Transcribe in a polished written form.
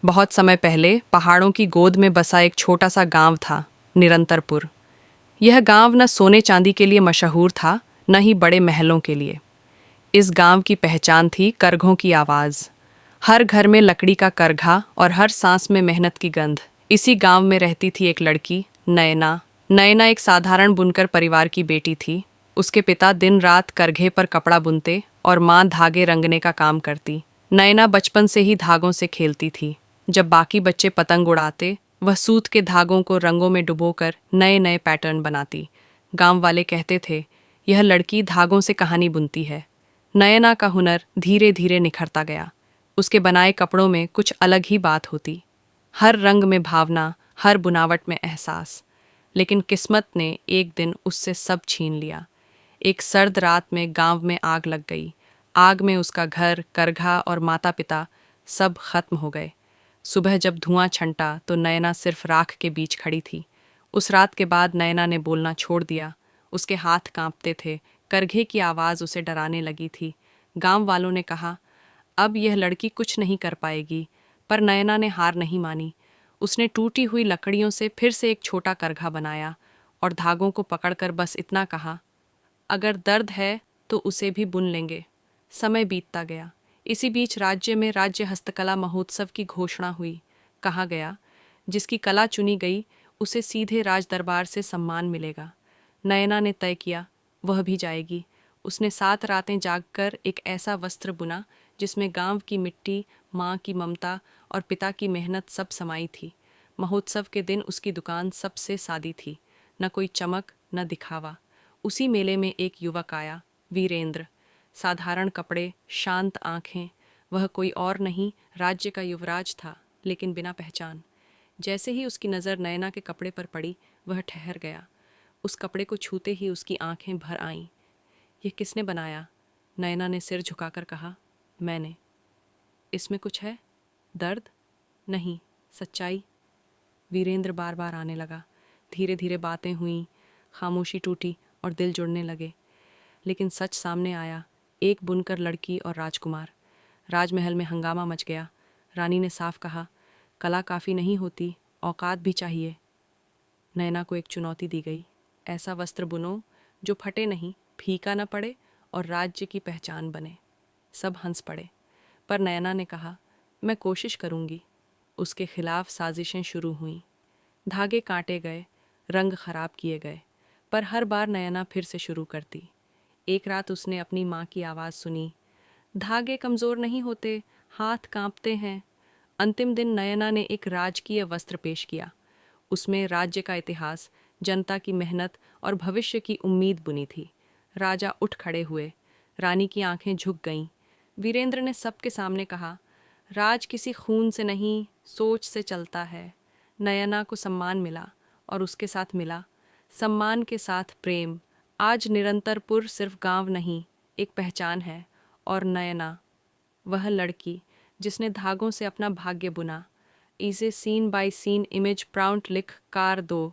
बहुत समय पहले पहाड़ों की गोद में बसा एक छोटा सा गांव था, निरंतरपुर। यह गांव न सोने चांदी के लिए मशहूर था, न ही बड़े महलों के लिए। इस गांव की पहचान थी करघों की आवाज़। हर घर में लकड़ी का करघा और हर सांस में मेहनत की गंध। इसी गांव में रहती थी एक लड़की, नयना। नयना एक साधारण बुनकर परिवार की बेटी थी। उसके पिता दिन रात करघे पर कपड़ा बुनते और माँ धागे रंगने का काम करती। नयना बचपन से ही धागों से खेलती थी। जब बाकी बच्चे पतंग उड़ाते, वह सूत के धागों को रंगों में डुबोकर नए नए पैटर्न बनाती। गांव वाले कहते थे, यह लड़की धागों से कहानी बुनती है। नयना का हुनर धीरे धीरे निखरता गया। उसके बनाए कपड़ों में कुछ अलग ही बात होती। हर रंग में भावना, हर बुनावट में एहसास। लेकिन किस्मत ने एक दिन उससे सब छीन लिया। एक सर्द रात में गांव में आग लग गई। आग में उसका घर, करघा और माता पिता सब खत्म हो गए। सुबह जब धुआं छंटा तो नयना सिर्फ राख के बीच खड़ी थी। उस रात के बाद नयना ने बोलना छोड़ दिया। उसके हाथ कांपते थे, करघे की आवाज़ उसे डराने लगी थी। गांव वालों ने कहा, अब यह लड़की कुछ नहीं कर पाएगी, पर नयना ने हार नहीं मानी। उसने टूटी हुई लकड़ियों से फिर से एक छोटा करघा बनाया और धागों को पकड़कर बस इतना कहा, अगर दर्द है तो उसे भी बुन लेंगे। समय बीतता गया। इसी बीच राज्य में राज्य हस्तकला महोत्सव की घोषणा हुई। कहा गया, जिसकी कला चुनी गई उसे सीधे राज दरबार से सम्मान मिलेगा। नयना ने तय किया, वह भी जाएगी। उसने 7 रातें जागकर एक ऐसा वस्त्र बुना जिसमें गांव की मिट्टी, माँ की ममता और पिता की मेहनत सब समाई थी। महोत्सव के दिन उसकी दुकान सबसे सादी थी, न कोई चमक न दिखावा। उसी मेले में एक युवक आया, वीरेंद्र। साधारण कपड़े, शांत आंखें। वह कोई और नहीं, राज्य का युवराज था, लेकिन बिना पहचान। जैसे ही उसकी नज़र नयना के कपड़े पर पड़ी, वह ठहर गया। उस कपड़े को छूते ही उसकी आंखें भर आईं। यह किसने बनाया? नयना ने सिर झुकाकर कहा, मैंने। इसमें कुछ है? दर्द? नहीं, सच्चाई। वीरेंद्र बार बार आने लगा। धीरे धीरे बातें हुईं, खामोशी टूटी और दिल जुड़ने लगे। लेकिन सच सामने आया, एक बुनकर लड़की और राजकुमार। राजमहल में हंगामा मच गया। रानी ने साफ कहा, कला काफ़ी नहीं होती, औकात भी चाहिए। नयना को एक चुनौती दी गई, ऐसा वस्त्र बुनो जो फटे नहीं, फीका न पड़े और राज्य की पहचान बने। सब हंस पड़े, पर नयना ने कहा, मैं कोशिश करूंगी। उसके खिलाफ साजिशें शुरू हुईं। धागे काटे गए, रंग खराब किए गए, पर हर बार नयना फिर से शुरू करती। एक रात उसने अपनी माँ की आवाज़ सुनी, धागे कमज़ोर नहीं होते, हाथ कांपते हैं। अंतिम दिन नयना ने एक राजकीय वस्त्र पेश किया। उसमें राज्य का इतिहास, जनता की मेहनत और भविष्य की उम्मीद बुनी थी। राजा उठ खड़े हुए। रानी की आंखें झुक गईं। वीरेंद्र ने सबके सामने कहा, राज किसी खून से नहीं, सोच से चलता है। नयना को सम्मान मिला और उसके साथ मिला सम्मान के साथ प्रेम। आज निरंतरपुर सिर्फ गांव नहीं, एक पहचान है। और नयना, वह लड़की जिसने धागों से अपना भाग्य बुना। इसे सीन बाय सीन इमेज प्राउंट लिख कार दो